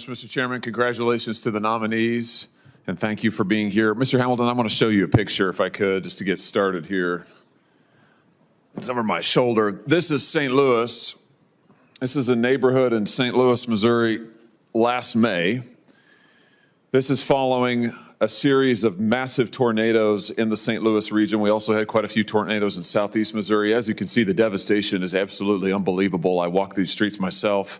Mr. Chairman. Congratulations to the nominees, and thank you for being here. Mr. Hamilton, I want to show you a picture, if I could, just to get started here. It's over my shoulder. This is St. Louis. This is a neighborhood in St. Louis, Missouri, last May. This is following a series of massive tornadoes in the St. Louis region. We also had quite a few tornadoes in southeast Missouri. As you can see, the devastation is absolutely unbelievable. I walk these streets myself.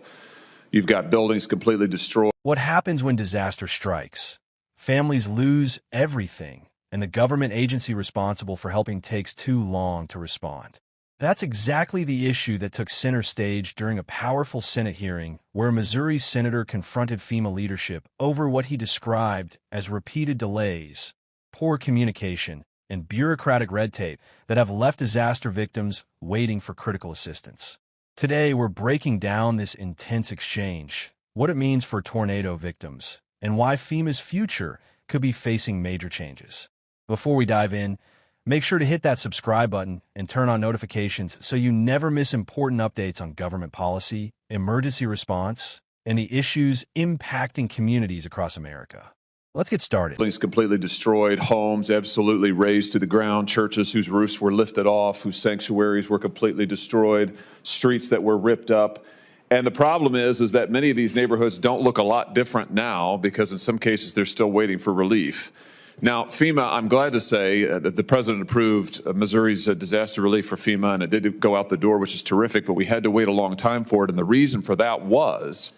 You've got buildings completely destroyed. What happens when disaster strikes? Families lose everything, and the government agency responsible for helping takes too long to respond. That's exactly the issue that took center stage during a powerful Senate hearing where a Missouri senator confronted FEMA leadership over what he described as repeated delays, poor communication, and bureaucratic red tape that have left disaster victims waiting for critical assistance. Today, we're breaking down this intense exchange, what it means for tornado victims, and why FEMA's future could be facing major changes. Before we dive in, make sure to hit that subscribe button and turn on notifications so you never miss important updates on government policy, emergency response, and the issues impacting communities across America. Let's get started. Buildings completely destroyed, homes absolutely razed to the ground, churches whose roofs were lifted off, whose sanctuaries were completely destroyed, streets that were ripped up. And the problem is that many of these neighborhoods don't look a lot different now because in some cases they're still waiting for relief. Now, FEMA, I'm glad to say that the president approved Missouri's disaster relief for FEMA, and it did go out the door, which is terrific, but we had to wait a long time for it. And the reason for that was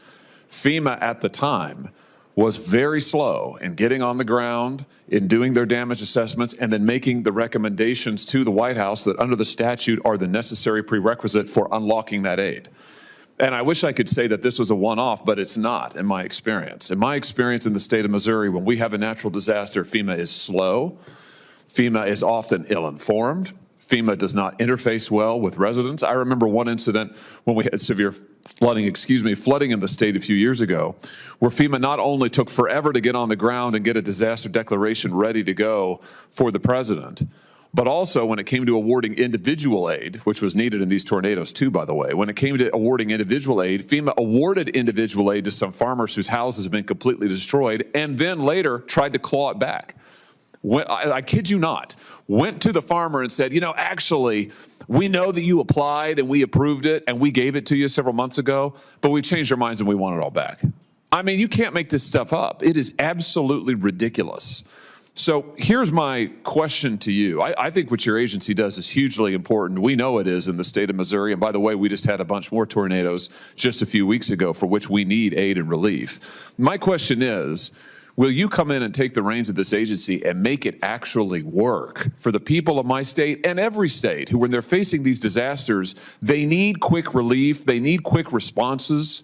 FEMA at the time was very slow in getting on the ground, in doing their damage assessments, and then making the recommendations to the White House that under the statute are the necessary prerequisite for unlocking that aid. And I wish I could say that this was a one-off, but it's not in my experience. In my experience in the state of Missouri, when we have a natural disaster, FEMA is slow. FEMA is often ill-informed. FEMA does not interface well with residents. I remember one incident when we had severe flooding in the state a few years ago, where FEMA not only took forever to get on the ground and get a disaster declaration ready to go for the president, but also when it came to awarding individual aid, which was needed in these tornadoes too, by the way, when it came to awarding individual aid, FEMA awarded individual aid to some farmers whose houses have been completely destroyed and then later tried to claw it back. I kid you not, went to the farmer and said, you know, actually, we know that you applied and we approved it and we gave it to you several months ago, but we changed our minds and we want it all back. I mean, you can't make this stuff up. It is absolutely ridiculous. So here's my question to you. I think what your agency does is hugely important. We know it is in the state of Missouri. And by the way, we just had a bunch more tornadoes just a few weeks ago for which we need aid and relief. My question is, will you come in and take the reins of this agency and make it actually work for the people of my state and every state who, when they're facing these disasters, they need quick relief, they need quick responses.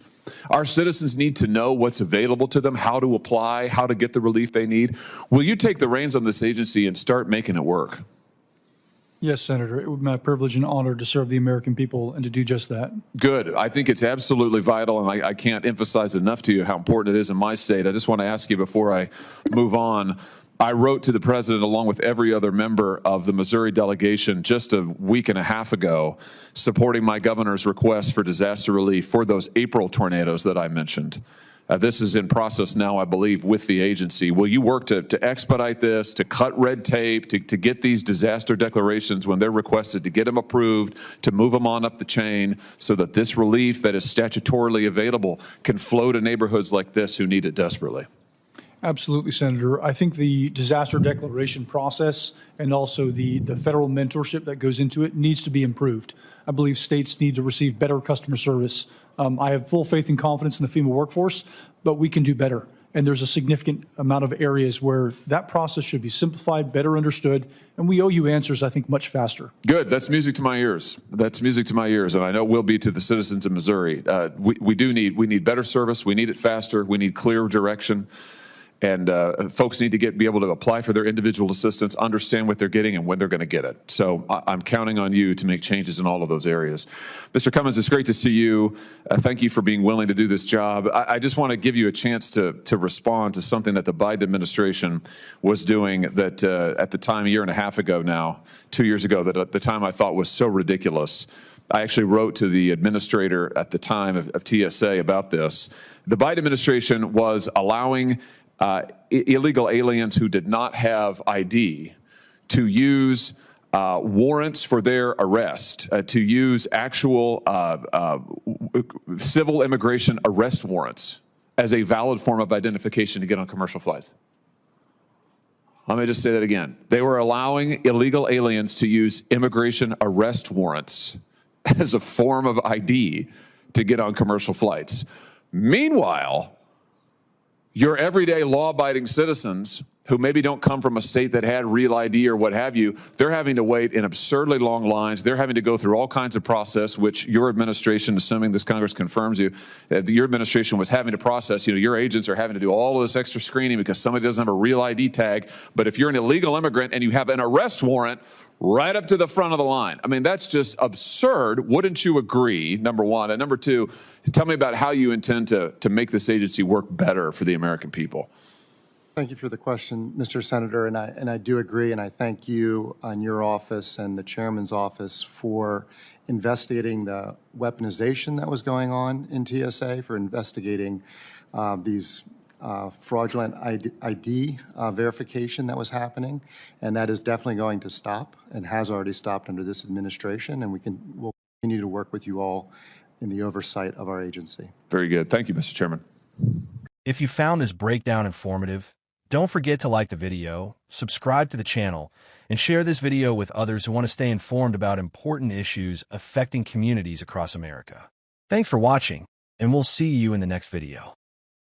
Our citizens need to know what's available to them, how to apply, how to get the relief they need. Will you take the reins on this agency and start making it work? Yes, Senator. It would be my privilege and honor to serve the American people and to do just that. Good. I think it's absolutely vital, and I can't emphasize enough to you how important it is in my state. I just want to ask you before I move on, I wrote to the president along with every other member of the Missouri delegation just a week and a half ago, supporting my governor's request for disaster relief for those April tornadoes that I mentioned. This is in process now, I believe, with the agency. Will you work to expedite this, to cut red tape, to get these disaster declarations when they're requested, to get them approved, to move them on up the chain so that this relief that is statutorily available can flow to neighborhoods like this who need it desperately? Absolutely, Senator. I think the disaster declaration process and also the federal mentorship that goes into it needs to be improved. I believe states need to receive better customer service. I have full faith and confidence in the FEMA workforce, but we can do better. And there's a significant amount of areas where that process should be simplified, better understood, and we owe you answers, I think, much faster. Good. That's music to my ears. That's music to my ears, and I know it will be to the citizens of Missouri. We need better service. We need it faster. We need clear direction. And folks need to be able to apply for their individual assistance, understand what they're getting and when they're going to get it. So I'm counting on you to make changes in all of those areas. Mr. Cummins, it's great to see you. Thank you for being willing to do this job. I just want to give you a chance to respond to something that the Biden administration was doing that at the time, a year and a half ago now, 2 years ago, that at the time I thought was so ridiculous. I actually wrote to the administrator at the time of TSA about this. The Biden administration was allowing illegal aliens who did not have ID to use warrants for their arrest, to use actual civil immigration arrest warrants as a valid form of identification to get on commercial flights. Let me just say that again. They were allowing illegal aliens to use immigration arrest warrants as a form of ID to get on commercial flights. Meanwhile, your everyday law-abiding citizens who maybe don't come from a state that had real ID or what have you, they're having to wait in absurdly long lines. They're having to go through all kinds of process, which your administration, assuming this Congress confirms you, your administration was having to process. Your agents are having to do all of this extra screening because somebody doesn't have a real ID tag. But if you're an illegal immigrant and you have an arrest warrant, right up to the front of the line. I mean, that's just absurd. Wouldn't you agree, number one? And number two, tell me about how you intend to make this agency work better for the American people. Thank you for the question, Mr. Senator, and I do agree, and I thank you and your office and the chairman's office for investigating the weaponization that was going on in TSA, for investigating these fraudulent ID verification that was happening, and that is definitely going to stop and has already stopped under this administration, and we'll continue to work with you all in the oversight of our agency. Very good. Thank you, Mr. Chairman. If you found this breakdown informative, don't forget to like the video, subscribe to the channel, and share this video with others who want to stay informed about important issues affecting communities across America. Thanks for watching, and we'll see you in the next video.